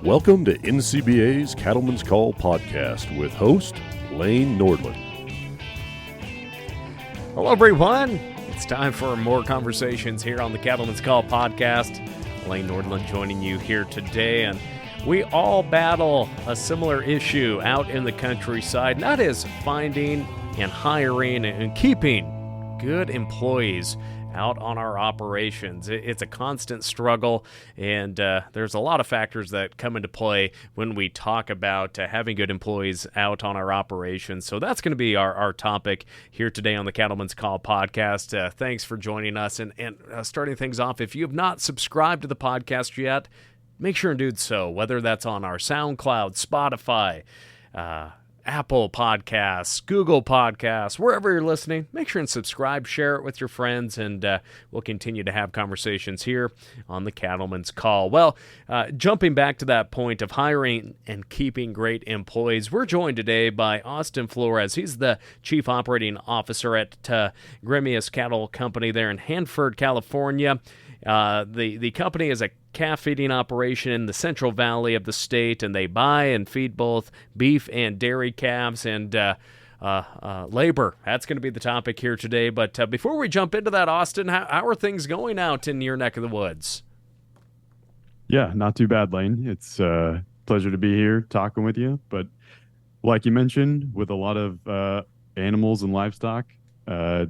Welcome to NCBA's Cattleman's Call podcast with host Lane Nordland. Hello, everyone. It's time for more conversations here on the Cattleman's Call podcast. Lane Nordland joining you here today, and we all battle a similar issue out in the countryside, and that is finding and hiring and keeping good employees out on our operations. It's a constant struggle, and there's a lot of factors that come into play when we talk about having good employees out on our operations. So that's going to be our topic here today on the Cattleman's Call podcast. Thanks for joining us, and starting things off, if you have not subscribed to the podcast yet, make sure and do so, whether that's on our SoundCloud, Spotify, Apple Podcasts, Google Podcasts, wherever you're listening. Make sure and subscribe, share it with your friends, and we'll continue to have conversations here on the Cattleman's Call. Well, jumping back to that point of hiring and keeping great employees, we're joined today by Austin Flores. He's the Chief Operating Officer at Grimmius Cattle Co. there in Hanford, California. The company is a calf feeding operation in the Central Valley of the state, and they buy and feed both beef and dairy calves, and labor. That's going to be the topic here today. But before we jump into that, Austin, how are things going out in your neck of the woods? Yeah, not too bad, Lane. It's a pleasure to be here talking with you. But like you mentioned, with a lot of animals and livestock, we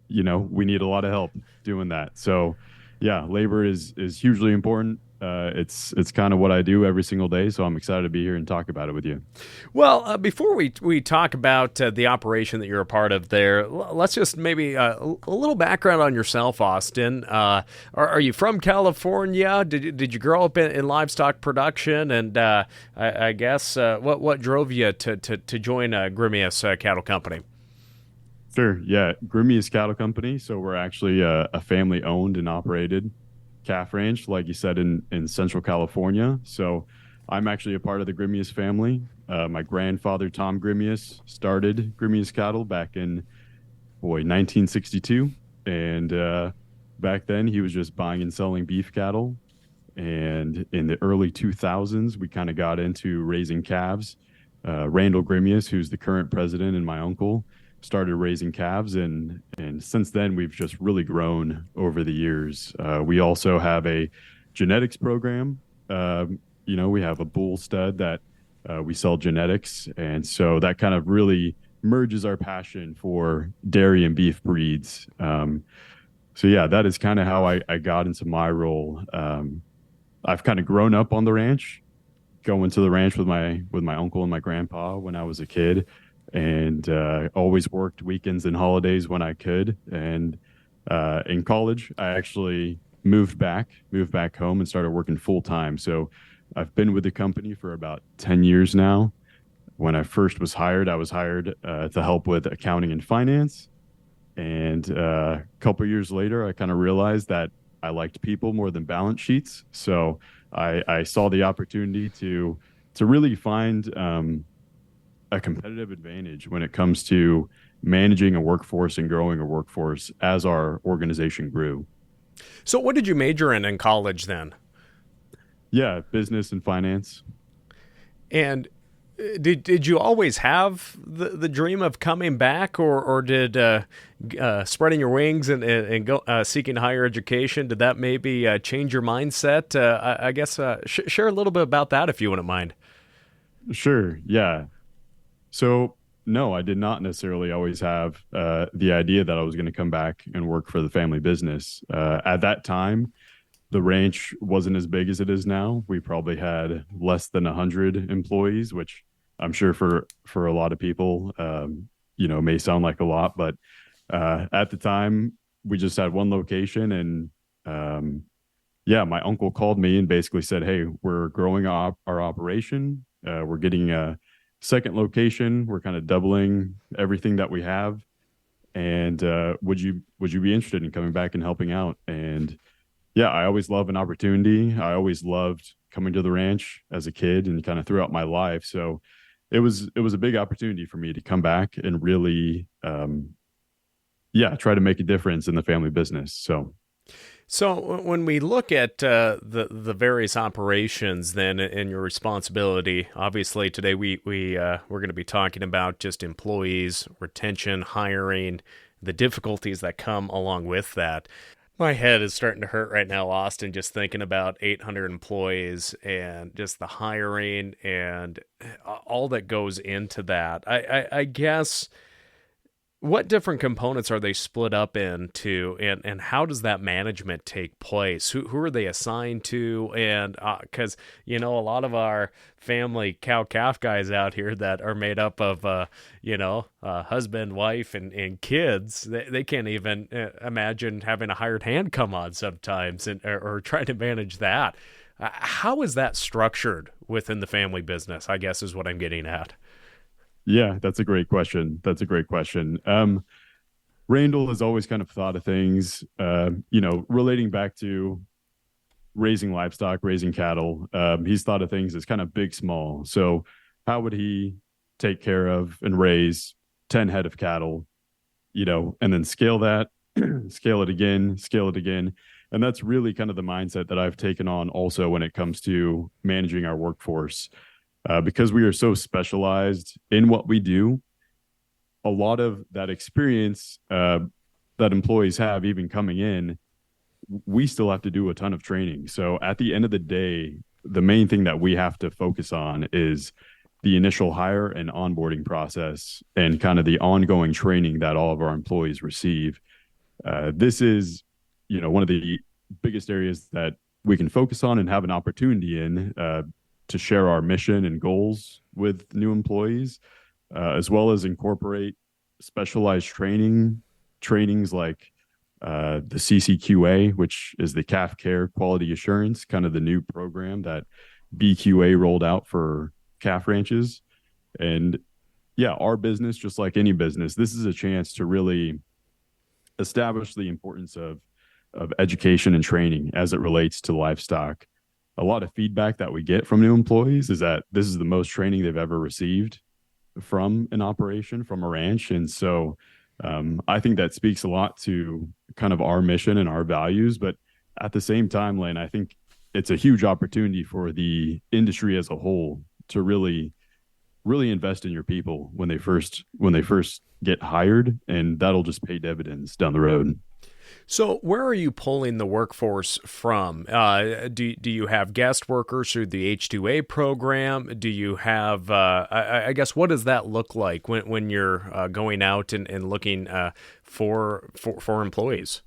need a lot of help doing that. So yeah, labor is hugely important. It's kind of what I do every single day, so I'm excited to be here and talk about it with you. Well, before we talk about the operation that you're a part of there, let's just maybe a little background on yourself, Austin. Are you from California? Did you grow up in livestock production? And I guess what drove you to join Grimmius Cattle Company? Sure. Yeah. Grimmius Cattle Company. So we're actually a family owned and operated calf ranch, like you said, in Central California. So I'm actually a part of the Grimmius family. My grandfather, Tom Grimmius, started Grimmius Cattle back in 1962. And back then he was just buying and selling beef cattle. And in the early 2000s, we kind of got into raising calves. Randall Grimmius, who's the current president, and my uncle started raising calves, and since then we've just really grown over the years. We also have a genetics program. We have a bull stud that we sell genetics, and so that kind of really merges our passion for dairy and beef breeds. So yeah, that is kind of how I got into my role. I've kind of grown up on the ranch, going to the ranch with my uncle and my grandpa when I was a kid, and always worked weekends and holidays when I could. And in college, I actually moved back home and started working full time. So I've been with the company for about 10 years now. When I first was hired, I was hired to help with accounting and finance. And a couple years later, I kind of realized that I liked people more than balance sheets. So I saw the opportunity to really find a competitive advantage when it comes to managing a workforce and growing a workforce as our organization grew. So what did you major in college then? Yeah, business and finance. And did you always have the dream of coming back, or did spreading your wings and go seeking higher education, did that maybe change your mindset? I guess share a little bit about that if you wouldn't mind. Sure, yeah. So, no, I did not necessarily always have the idea that I was going to come back and work for the family business. At that time, the ranch wasn't as big as it is now. We probably had less than 100 employees, which I'm sure for a lot of people, may sound like a lot. But at the time, we just had one location. And my uncle called me and basically said, hey, we're growing our operation. We're getting a second location. We're kind of doubling everything that we have. And would you be interested in coming back and helping out? And yeah, I always love an opportunity. I always loved coming to the ranch as a kid and kind of throughout my life. So it was a big opportunity for me to come back and really try to make a difference in the family business. So when we look at the various operations, then and your responsibility, obviously today we're going to be talking about just employees, retention, hiring, the difficulties that come along with that. My head is starting to hurt right now, Austin, just thinking about 800 employees and just the hiring and all that goes into that. I guess what different components are they split up into, and how does that management take place? Who are they assigned to? And because a lot of our family cow calf guys out here that are made up of husband, wife, and kids, they can't even imagine having a hired hand come on sometimes, or trying to manage that. How is that structured within the family business, I guess, is what I'm getting at. Yeah, that's a great question. Randall has always kind of thought of things, relating back to raising livestock, raising cattle. He's thought of things as kind of big, small. So how would he take care of and raise 10 head of cattle, and then scale that, scale it again. And that's really kind of the mindset that I've taken on also when it comes to managing our workforce. Because we are so specialized in what we do, a lot of that experience that employees have, even coming in, we still have to do a ton of training. So at the end of the day, the main thing that we have to focus on is the initial hire and onboarding process and kind of the ongoing training that all of our employees receive. This is, one of the biggest areas that we can focus on and have an opportunity in, to share our mission and goals with new employees, as well as incorporate specialized trainings like the CCQA, which is the Calf Care Quality Assurance, kind of the new program that BQA rolled out for calf ranches. And yeah, our business, just like any business, this is a chance to really establish the importance of education and training as it relates to livestock. A lot of feedback that we get from new employees is that this is the most training they've ever received from an operation, from a ranch. And so I think that speaks a lot to kind of our mission and our values. But at the same time, Lane, I think it's a huge opportunity for the industry as a whole to really invest in your people when they first get hired, and that'll just pay dividends down the road. So where are you pulling the workforce from? Do you have guest workers through the H-2A program? Do you have, I guess, what does that look like when you're going out and looking for employees?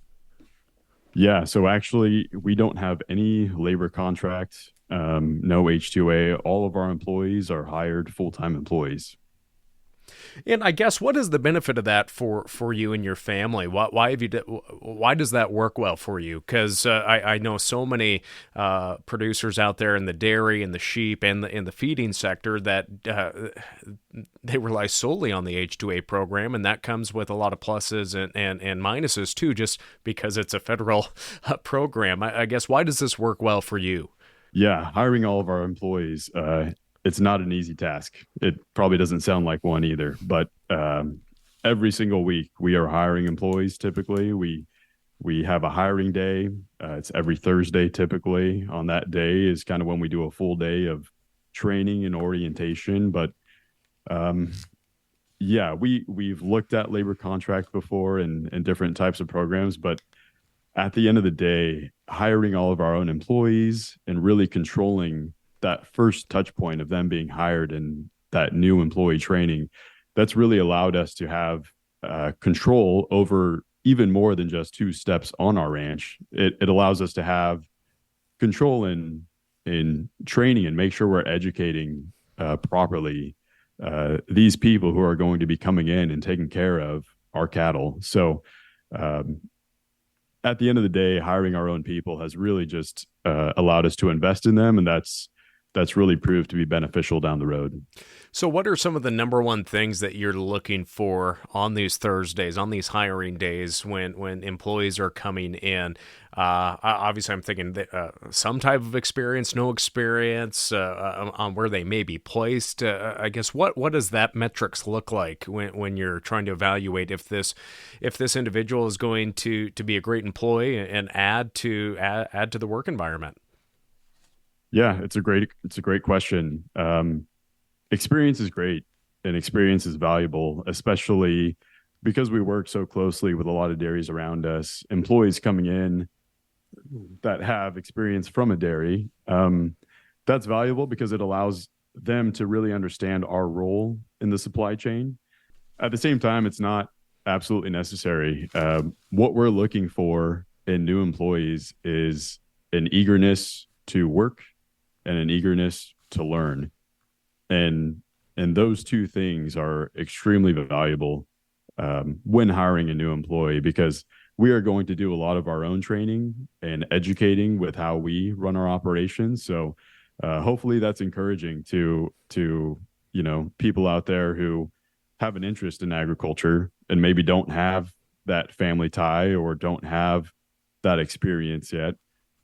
Yeah, so actually we don't have any labor contract, no H-2A. All of our employees are hired full-time employees. And I guess, what is the benefit of that for you and your family? Why does that work well for you? Because I know so many producers out there in the dairy and the sheep and in the feeding sector that they rely solely on the H-2A program, and that comes with a lot of pluses and minuses too, just because it's a federal program. I guess, why does this work well for you? Yeah, hiring all of our employees, it's not an easy task. It probably doesn't sound like one either, but every single week we are hiring employees. Typically, we have a hiring day. It's every Thursday. Typically, on that day is kind of when we do a full day of training and orientation. But yeah, we've looked at labor contracts before and different types of programs, but at the end of the day, hiring all of our own employees and really controlling that first touch point of them being hired and that new employee training, that's really allowed us to have control over even more than just 2 steps on our ranch. It allows us to have control in training and make sure we're educating properly these people who are going to be coming in and taking care of our cattle. So at the end of the day, hiring our own people has really just allowed us to invest in them, and that's that's really proved to be beneficial down the road. So what are some of the number one things that you're looking for on these Thursdays, on these hiring days when employees are coming in? Obviously, I'm thinking that, some type of experience, no experience, on where they may be placed. I guess what does that metrics look like when you're trying to evaluate if this individual is going to be a great employee and add to the work environment? Yeah, it's a great question. Experience is great and experience is valuable, especially because we work so closely with a lot of dairies around us. Employees coming in that have experience from a dairy, that's valuable because it allows them to really understand our role in the supply chain. At the same time, it's not absolutely necessary. What we're looking for in new employees is an eagerness to work and an eagerness to learn. And those two things are extremely valuable when hiring a new employee, because we are going to do a lot of our own training and educating with how we run our operations. So hopefully that's encouraging to people out there who have an interest in agriculture and maybe don't have that family tie or don't have that experience yet.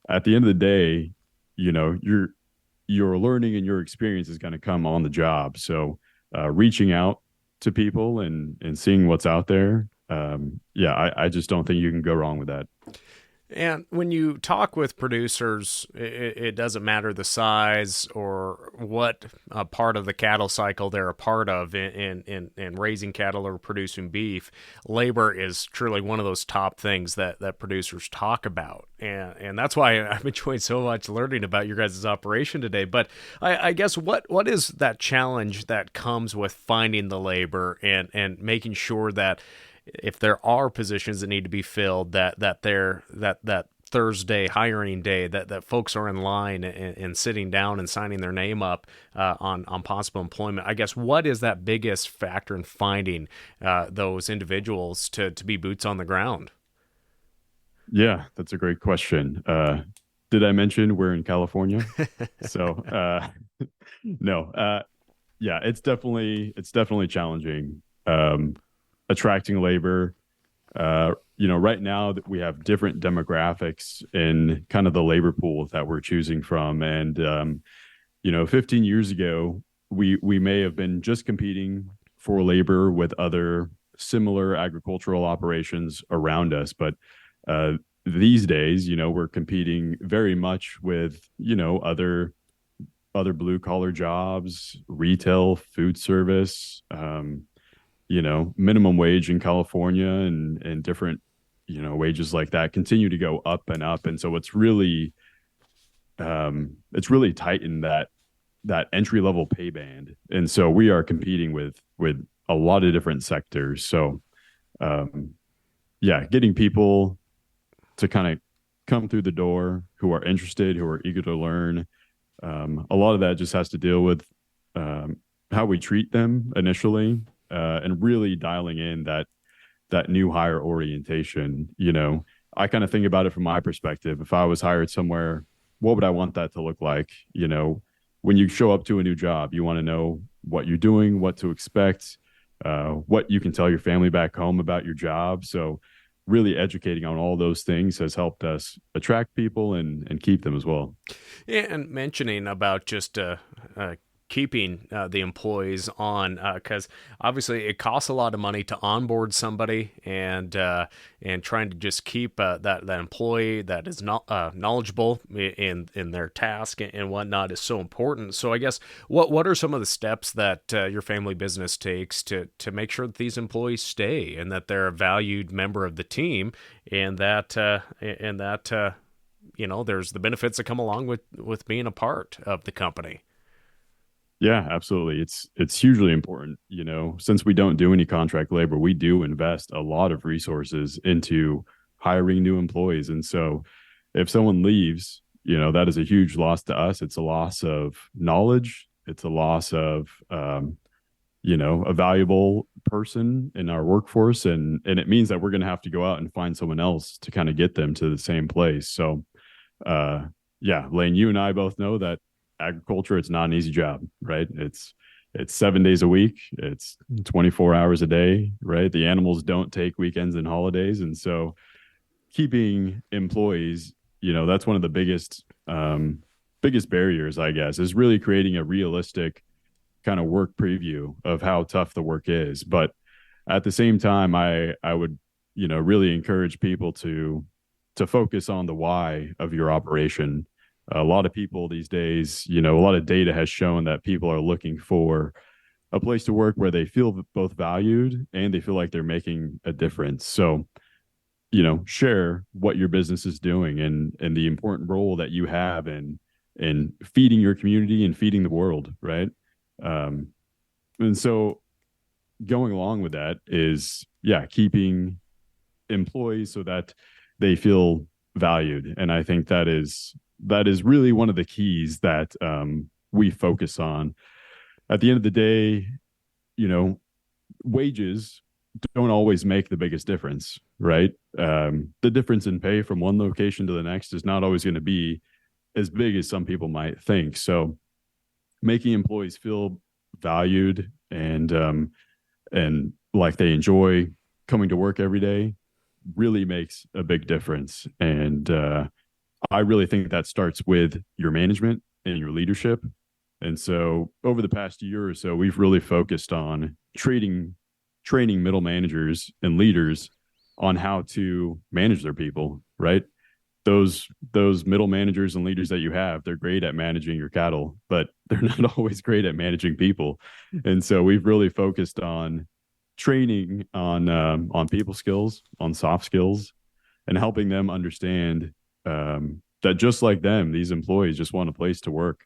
At the end of the day, your learning and your experience is going to come on the job. So reaching out to people and seeing what's out there, I just don't think you can go wrong with that. And when you talk with producers, it doesn't matter the size or what part of the cattle cycle they're a part of in raising cattle or producing beef. Labor is truly one of those top things that producers talk about. And that's why I've enjoyed so much learning about your guys' operation today. But I guess what is that challenge that comes with finding the labor and making sure that if there are positions that need to be filled, that Thursday hiring day, that folks are in line and sitting down and signing their name up on possible employment? I guess what is that biggest factor in finding those individuals to be boots on the ground? Yeah, that's a great question. Did I mention we're in California? So no, yeah, it's definitely challenging. Attracting labor. Right now that we have different demographics in kind of the labor pool that we're choosing from. And, 15 years ago, we may have been just competing for labor with other similar agricultural operations around us. But these days, we're competing very much with, other blue collar jobs, retail, food service, minimum wage in California and different, wages like that continue to go up and up. And so it's really tightened that entry level pay band. And so we are competing with a lot of different sectors. So, getting people to kind of come through the door who are interested, who are eager to learn. A lot of that just has to deal with how we treat them initially. And really dialing in that new hire orientation. I kind of think about it from my perspective. If I was hired somewhere, what would I want that to look like? When you show up to a new job, you want to know what you're doing, what to expect, what you can tell your family back home about your job. So really educating on all those things has helped us attract people and keep them as well. Yeah, and mentioning about just keeping the employees on, because obviously it costs a lot of money to onboard somebody, and trying to just keep that employee that is not knowledgeable in their task and whatnot is so important. So I guess what are some of the steps that your family business takes to make sure that these employees stay and that they're a valued member of the team, and that there's the benefits that come along with being a part of the company? Yeah, absolutely. It's hugely important. Since we don't do any contract labor, we do invest a lot of resources into hiring new employees. And so if someone leaves, that is a huge loss to us. It's a loss of knowledge. It's a loss of, a valuable person in our workforce. And it means that we're going to have to go out and find someone else to kind of get them to the same place. So, Lane, you and I both know that agriculture, it's not an easy job, right? It's 7 days a week. It's 24 hours a day, right? The animals don't take weekends and holidays. And so keeping employees, that's one of the biggest barriers, I guess, is really creating a realistic kind of work preview of how tough the work is. But at the same time, I would, really encourage people to focus on the why of your operation. A lot of people these days, a lot of data has shown that people are looking for a place to work where they feel both valued and they feel like they're making a difference. So, share what your business is doing and the important role that you have in feeding your community and feeding the world, right? And so going along with that is, keeping employees so that they feel valued. And I think that is really one of the keys that we focus on. At the end of the day, wages don't always make the biggest difference, right? The difference in pay from one location to the next is not always going to be as big as some people might think. So making employees feel valued and like they enjoy coming to work every day really makes a big difference. And I really think that starts with your management and your leadership. And so over the past year or so, we've really focused on training middle managers and leaders on how to manage their people, right? Those middle managers and leaders that you have, they're great at managing your cattle, but they're not always great at managing people. And so we've really focused on training on people skills, on soft skills, and helping them understand that just like them, these employees just want a place to work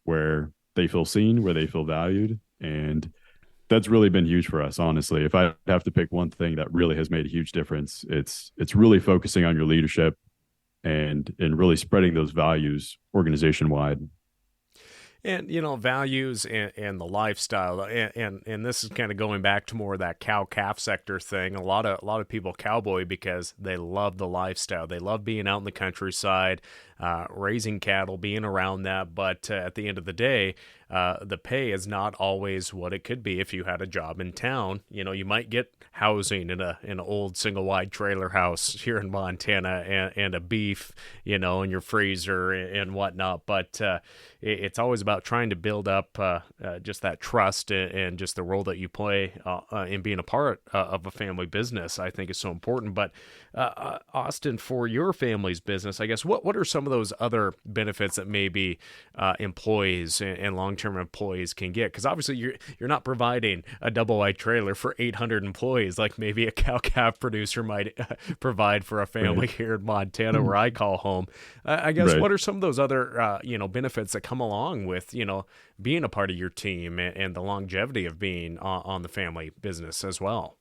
where they feel seen, where they feel valued. And that's really been huge for us, honestly. If I have to pick one thing that really has made a huge difference, it's really focusing on your leadership and really spreading those values organization wide. And, values and the lifestyle, and this is kind of going back to more of that cow-calf sector thing. A lot of people cowboy because they love the lifestyle. They love being out in the countryside, raising cattle, being around that. But at the end of the day, the pay is not always what it could be if you had a job in town. You might get housing in an old single wide trailer house here in Montana and a beef, in your freezer and whatnot. But it's always about trying to build up just that trust and just the role that you play in being a part of a family business, I think is so important. But Austin, for your family's business, I guess, what are some of those other benefits that maybe employees and long-term employees can get? Because obviously you're not providing a double-wide trailer for 800 employees like maybe a cow-calf producer might provide for a family here in Montana where I call home. I guess what are some of those other benefits that come along with being a part of your team and the longevity of being on the family business as well?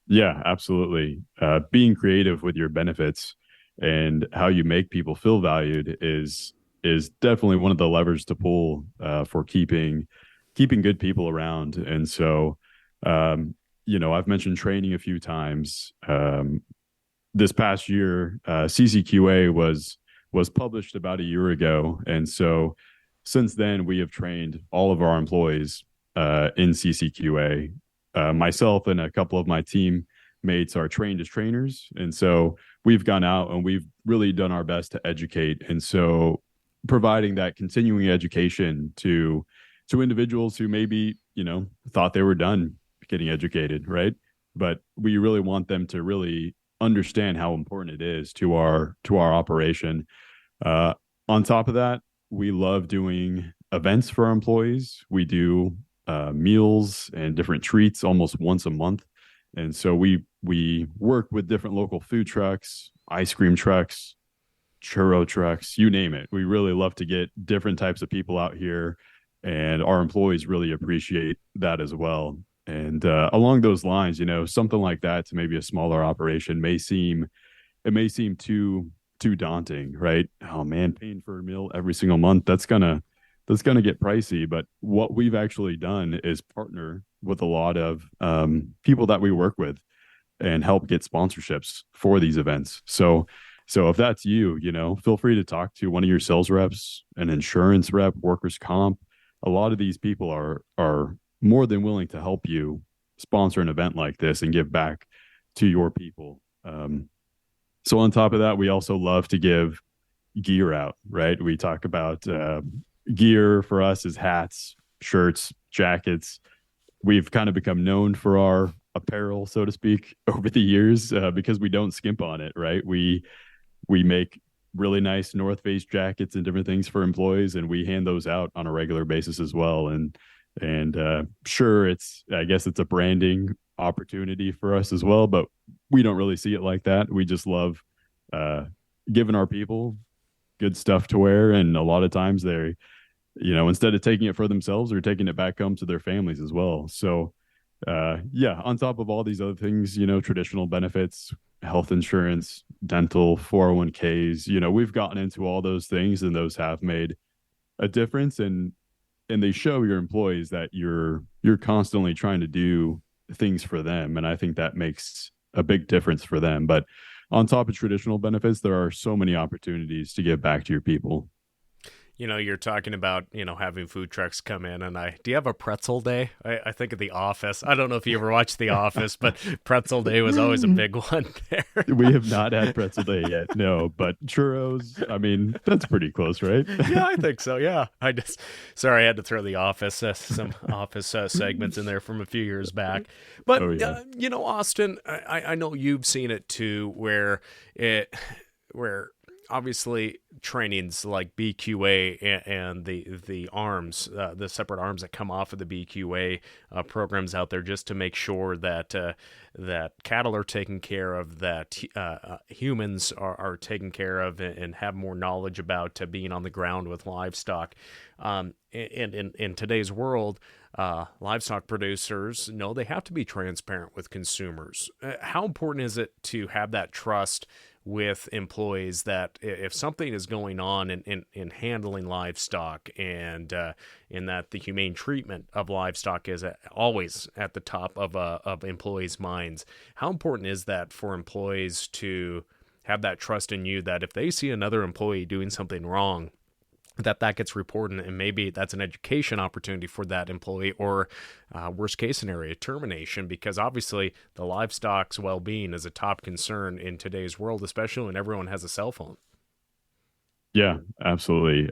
Yeah, absolutely. Being creative with your benefits and how you make people feel valued is definitely one of the levers to pull for keeping good people around. And so, I've mentioned training a few times. This past year, CCQA was published about a year ago, and so since then we have trained all of our employees in CCQA. Myself and a couple of my teammates are trained as trainers. And so we've gone out and we've really done our best to educate. And so providing that continuing education to individuals who maybe, thought they were done getting educated, right? But we really want them to really understand how important it is to our operation. On top of that, we love doing events for our employees. We do meals and different treats almost once a month. And so we work with different local food trucks, ice cream trucks, churro trucks, you name it. We really love to get different types of people out here, and our employees really appreciate that as well. And along those lines, something like that to maybe a smaller operation may seem too daunting, right? Oh man, paying for a meal every single month, that's gonna get pricey. But what we've actually done is partner with a lot of people that we work with and help get sponsorships for these events. So So if that's you, feel free to talk to one of your sales reps, an insurance rep, workers comp. A lot of these people are more than willing to help you sponsor an event like this and give back to your people. So on top of that, we also love to give gear out, right? We talk about gear for us is hats, shirts, jackets. We've kind of become known for our apparel, so to speak, over the years because we don't skimp on it, right? We make really nice North Face jackets and different things for employees, and we hand those out on a regular basis as well. And sure, I guess it's a branding opportunity for us as well, but we don't really see it like that. We just love giving our people good stuff to wear, and a lot of times they, instead of taking it for themselves, they're taking it back home to their families as well. So yeah, on top of all these other things, traditional benefits, health insurance, dental, 401ks, we've gotten into all those things, and those have made a difference, and they show your employees that you're constantly trying to do things for them, and I think that makes a big difference for them. But on top of traditional benefits, there are so many opportunities to give back to your people. You're talking about, having food trucks come in, and do you have a pretzel day? I think of The Office. I don't know if you ever watched The Office, but pretzel day was always a big one there. We have not had pretzel day yet, no, but churros, I mean, that's pretty close, right? Yeah, I think so, yeah. Sorry, I had to throw The Office, some Office segments in there from a few years back. But, Austin, I know you've seen it too, where obviously trainings like BQA and the arms, the separate arms that come off of the BQA programs out there, just to make sure that cattle are taken care of, that humans are taken care of, and have more knowledge about being on the ground with livestock. And in today's world, livestock producers know they have to be transparent with consumers. How important is it to have that trust with employees, that if something is going on in handling livestock, and in that the humane treatment of livestock is always at the top of employees' minds, how important is that for employees to have that trust in you, that if they see another employee doing something wrong, that gets reported, and maybe that's an education opportunity for that employee, or worst case scenario, termination, because obviously the livestock's well-being is a top concern in today's world, especially when everyone has a cell phone. Yeah, absolutely.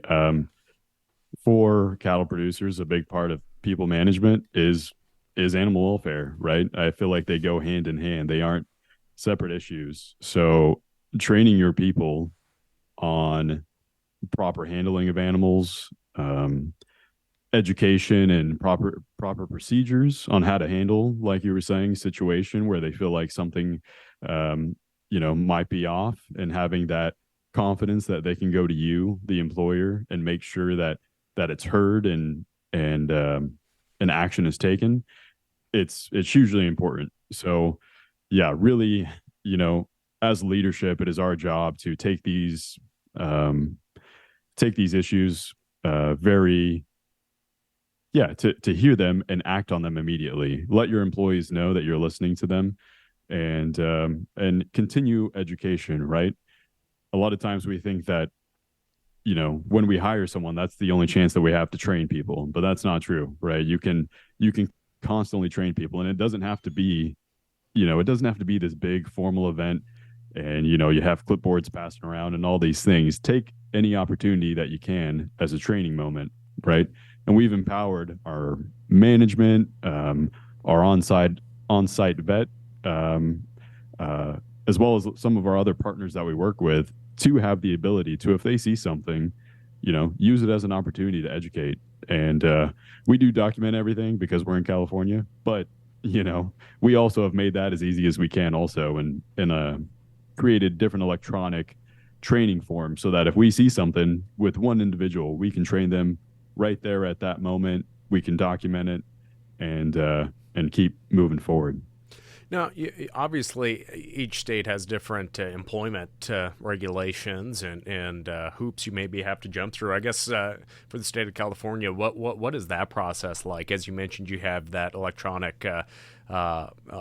For cattle producers, a big part of people management is animal welfare, right? I feel like they go hand in hand. They aren't separate issues. So training your people on proper handling of animals, education, and proper procedures on how to handle, like you were saying, situation where they feel like something might be off, and having that confidence that they can go to you, the employer, and make sure that it's heard, and an action is taken. It's hugely important. So yeah, really, as leadership, it is our job to take these issues to hear them and act on them immediately. Let your employees know that you're listening to them, and continue education, right? A lot of times we think that, when we hire someone, that's the only chance that we have to train people, but that's not true, right? You can constantly train people, and it doesn't have to be this big formal event, and you have clipboards passing around and all these things. Take any opportunity that you can as a training moment, right? And we've empowered our management, our on-site vet, as well as some of our other partners that we work with, to have the ability to, if they see something, use it as an opportunity to educate. And we do document everything because we're in California, but we also have made that as easy as we can also, and created different electronic training forms, so that if we see something with one individual, we can train them right there at that moment. We can document it, and keep moving forward. Now, obviously, each state has different employment regulations and hoops you maybe have to jump through. I guess for the state of California, what is that process like? As you mentioned, you have that electronic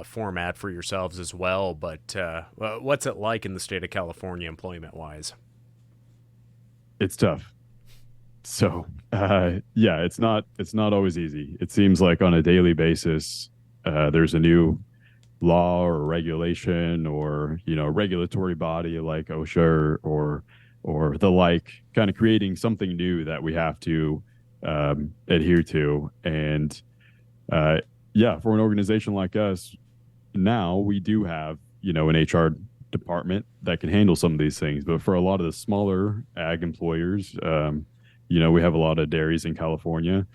format for yourselves as well. But what's it like in the state of California, employment-wise? It's tough. So, yeah, it's not always easy. It seems like on a daily basis, there's a new law or regulation or regulatory body like OSHA or the like, kind of creating something new that we have to adhere to. And yeah, for an organization like us, now we do have an HR department that can handle some of these things. But for a lot of the smaller ag employers, we have a lot of dairies in California.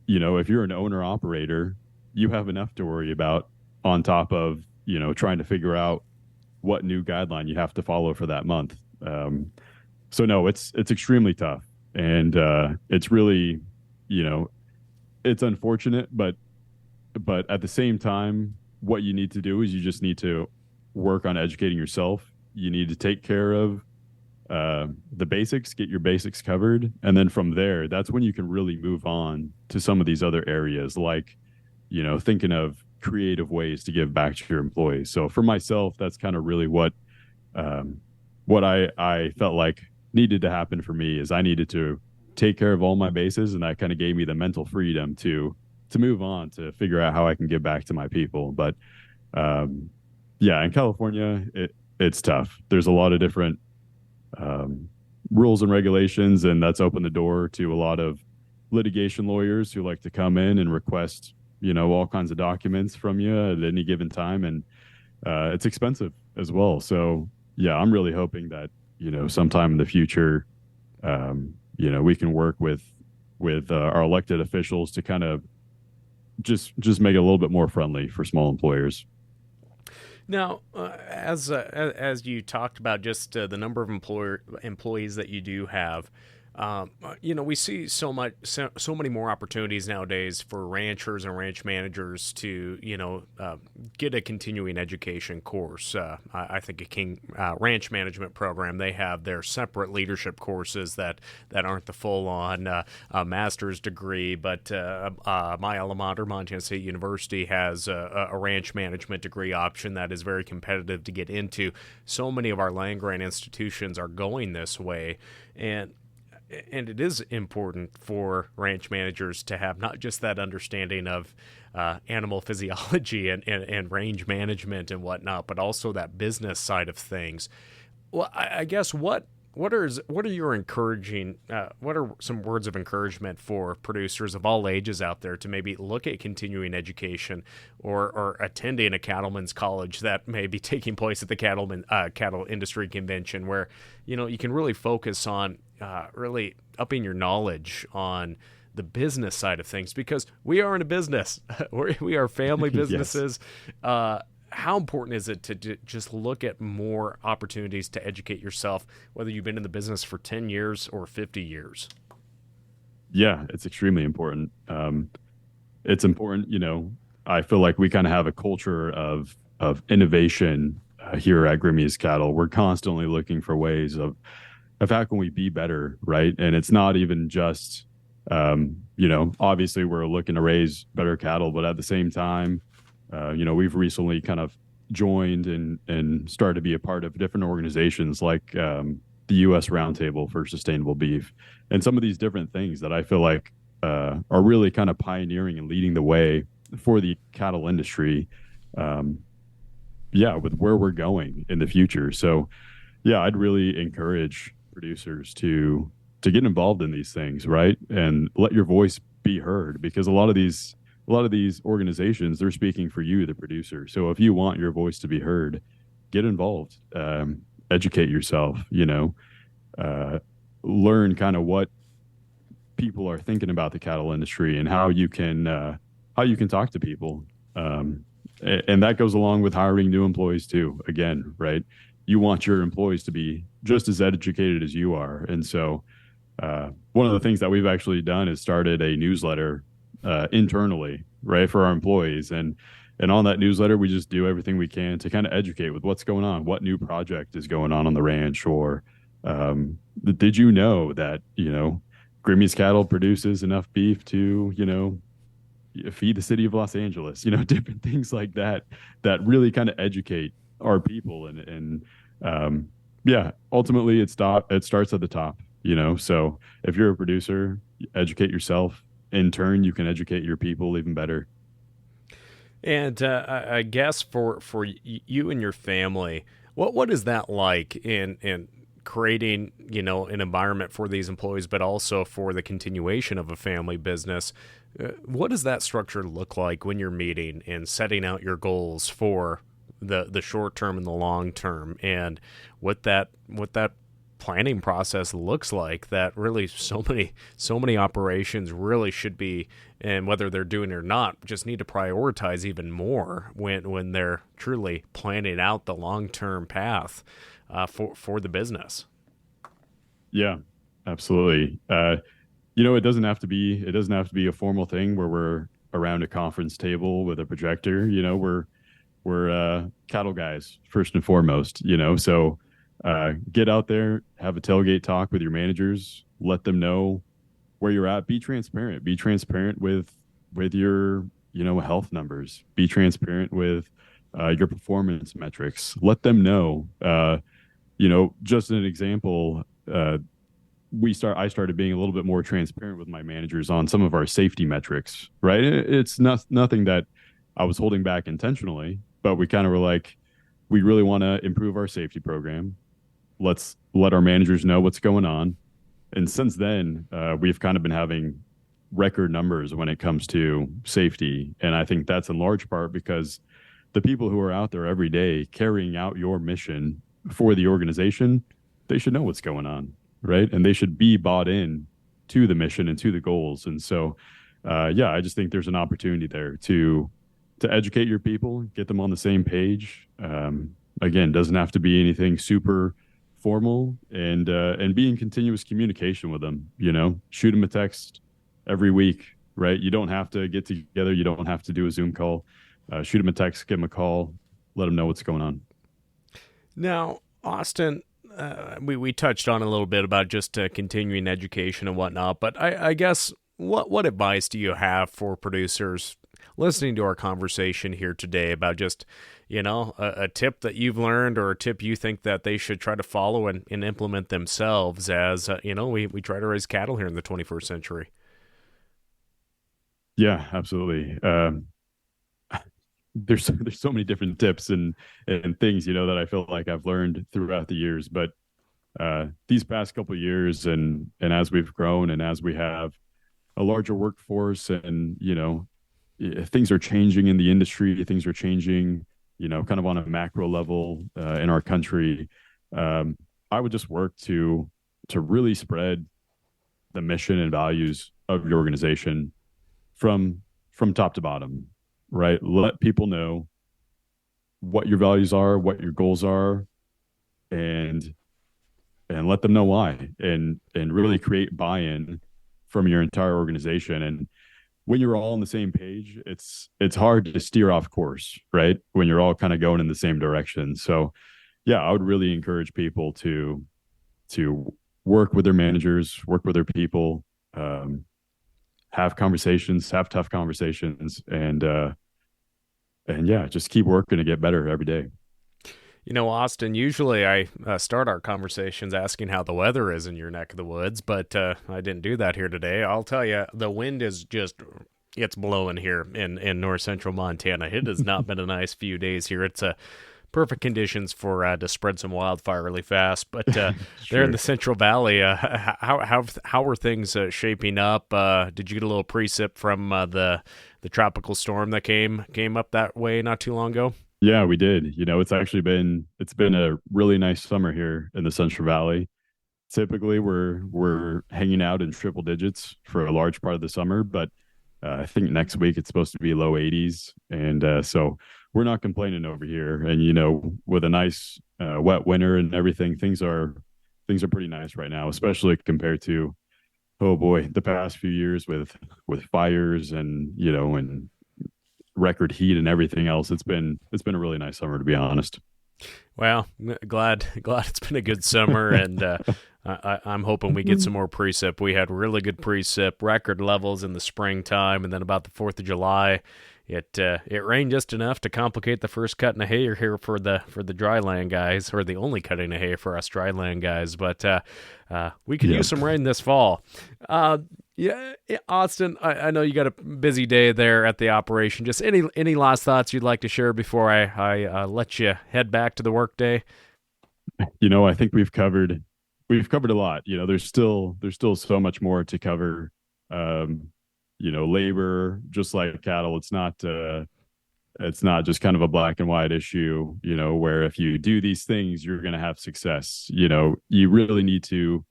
If you're an owner operator, you have enough to worry about on top of trying to figure out what new guideline you have to follow for that month. So no, it's extremely tough, and it's really it's unfortunate, but at the same time, what you need to do is you just need to work on educating yourself. You need to take care of the basics, get your basics covered, and then from there, that's when you can really move on to some of these other areas, like thinking of creative ways to give back to your employees. So for myself, that's kind of really what I felt like needed to happen for me, is I needed to take care of all my bases, and that kind of gave me the mental freedom to move on, to figure out how I can give back to my people. But yeah, in California, it's tough. There's a lot of different rules and regulations, and that's opened the door to a lot of litigation lawyers who like to come in and request all kinds of documents from you at any given time, and it's expensive as well. So yeah, I'm really hoping that sometime in the future, we can work with our elected officials to kind of just make it a little bit more friendly for small employers. Now, as you talked about, just the number of employees that you do have, we see so many more opportunities nowadays for ranchers and ranch managers to, get a continuing education course. I think a King Ranch Management program, they have their separate leadership courses that aren't the full-on master's degree, but my alma mater, Montana State University, has a ranch management degree option that is very competitive to get into. So many of our land-grant institutions are going this way, and it is important for ranch managers to have not just that understanding of animal physiology and range management and whatnot, but also that business side of things. Well, I guess what are your encouraging? What are some words of encouragement for producers of all ages out there to maybe look at continuing education or attending a cattleman's college that may be taking place at the cattle industry convention, where you can really focus on really upping your knowledge on the business side of things, because we are in a business. we are family businesses. Yes. How important is it to just look at more opportunities to educate yourself, whether you've been in the business for 10 years or 50 years? Yeah, it's extremely important. It's important, I feel like we kind of have a culture of innovation here at Grimmius Cattle. We're constantly looking for ways of how can we be better, right? And it's not even just, obviously we're looking to raise better cattle, but at the same time, we've recently kind of joined and started to be a part of different organizations like the U.S. Roundtable for Sustainable Beef, and some of these different things that I feel like are really kind of pioneering and leading the way for the cattle industry. With where we're going in the future. So, yeah, I'd really encourage producers to get involved in these things, right? And let your voice be heard, because a lot of these organizations, they're speaking for you, the producer. So if you want your voice to be heard, get involved, educate yourself, learn kind of what people are thinking about the cattle industry and how you can talk to people. And that goes along with hiring new employees too. Again, right? You want your employees to be just as educated as you are. And so one of the things that we've actually done is started a newsletter internally, right, for our employees. And And on that newsletter, we just do everything we can to kind of educate with what's going on, what new project is going on the ranch, or did you know that, Grimmius Cattle produces enough beef to, feed the city of Los Angeles, different things like that, that really kind of educate our people. And yeah, ultimately it starts at the top, so if you're a producer, educate yourself. In turn, you can educate your people even better. And I guess for you and your family, what is that like in creating, an environment for these employees, but also for the continuation of a family business? What does that structure look like when you're meeting and setting out your goals for the short term and the long term, and what that planning process looks like, that really so many operations really should be, and whether they're doing it or not, just need to prioritize even more when they're truly planning out the long-term path for the business. Yeah, absolutely. It doesn't have to be a formal thing where we're around a conference table with a projector. We're cattle guys first and foremost. So get out there, have a tailgate talk with your managers, let them know where you're at. Be transparent. Be transparent with your health numbers. Be transparent with your performance metrics. Let them know. Just an example. I started being a little bit more transparent with my managers on some of our safety metrics, right? It's nothing that I was holding back intentionally, but we kind of were like, we really want to improve our safety program. Let's let our managers know what's going on. And since then, we've kind of been having record numbers when it comes to safety. And I think that's in large part because the people who are out there every day carrying out your mission for the organization, they should know what's going on, right? And they should be bought in to the mission and to the goals. And so, I just think there's an opportunity there to educate your people, get them on the same page. Again, doesn't have to be anything super formal, and be in continuous communication with them. Shoot them a text every week, right? You don't have to get together. You don't have to do a Zoom call. Shoot them a text, give them a call, let them know what's going on. Now, Austin, we touched on a little bit about just continuing education and whatnot, but I guess what advice do you have for producers listening to our conversation here today about just, a tip that you've learned, or a tip you think that they should try to follow and implement themselves as, we try to raise cattle here in the 21st century? Yeah, absolutely. There's so many different tips and things, that I feel like I've learned throughout the years, but these past couple of years, and as we've grown and as we have a larger workforce, and things are changing in the industry, things are changing, kind of on a macro level in our country. I would just work to really spread the mission and values of your organization from top to bottom, right? Let people know what your values are, what your goals are, and let them know why, and really create buy-in from your entire organization. And when you're all on the same page, it's hard to steer off course, right? When you're all kind of going in the same direction. So yeah, I would really encourage people to work with their managers, work with their people, have tough conversations, and yeah, just keep working to get better every day. Austin, usually I start our conversations asking how the weather is in your neck of the woods, but I didn't do that here today. I'll tell you, the wind is it's blowing here in north central Montana. It has not been a nice few days here. It's perfect conditions for to spread some wildfire really fast. But Sure. There in the Central Valley, how are things shaping up? Did you get a little precip from the tropical storm that came up that way not too long ago? Yeah, we did. It's been a really nice summer here in the Central Valley. Typically, we're hanging out in triple digits for a large part of the summer, but I think next week it's supposed to be low 80s, and so we're not complaining over here. And with a nice wet winter and everything, things are pretty nice right now, especially compared to, oh boy, the past few years with fires and and record heat and everything else. It's been a really nice summer, to be honest. Well, glad it's been a good summer, and I'm hoping we get some more precip. We had really good precip, record levels in the springtime, and then about the 4th of July, it rained just enough to complicate the first cutting of hay here for the dryland guys, or the only cutting of hay for us dryland guys. But we could use some rain this fall. Yeah, Austin, I know you got a busy day there at the operation. Just any last thoughts you'd like to share before I let you head back to the workday? I think we've covered a lot. There's still so much more to cover. Labor, just like cattle, it's not just kind of a black and white issue, where if you do these things, you're going to have success. You really need to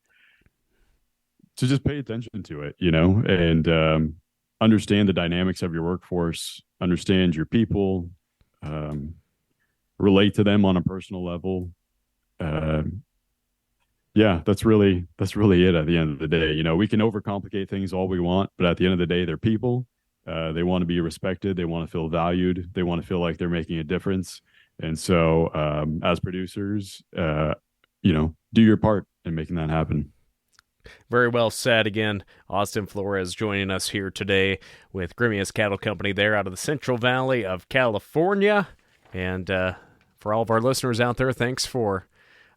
just pay attention to it, and understand the dynamics of your workforce, understand your people, relate to them on a personal level. That's really it at the end of the day. We can overcomplicate things all we want, but at the end of the day, they're people. They want to be respected. They want to feel valued. They want to feel like they're making a difference. And so, as producers, do your part in making that happen. Very well said. Again, Austin Flores joining us here today with Grimmius Cattle Company there out of the Central Valley of California. And for all of our listeners out there, thanks for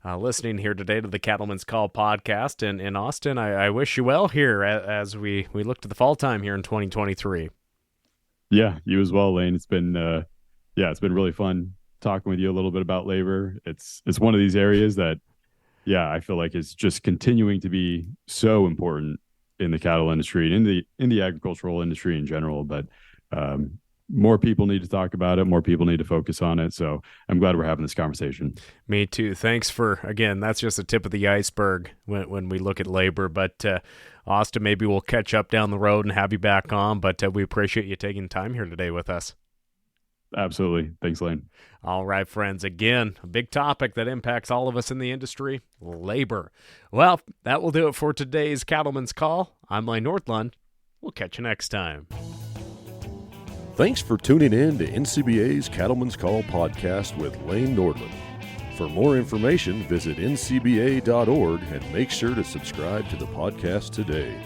listening here today to the Cattleman's Call podcast. And Austin, I wish you well here as we look to the fall time here in 2023. Yeah, you as well, Lane. It's been really fun talking with you a little bit about labor. It's one of these areas that, I feel like it's just continuing to be so important in the cattle industry and in the agricultural industry in general. But more people need to talk about it. More people need to focus on it. So I'm glad we're having this conversation. Me too. Thanks again, that's just the tip of the iceberg when we look at labor. But Austin, maybe we'll catch up down the road and have you back on. But we appreciate you taking time here today with us. Absolutely. Thanks, Lane. All right, friends. Again, a big topic that impacts all of us in the industry, labor. Well, that will do it for today's Cattleman's Call. I'm Lane Northland. We'll catch you next time. Thanks for tuning in to NCBA's Cattleman's Call podcast with Lane Nordland. For more information, visit ncba.org and make sure to subscribe to the podcast today.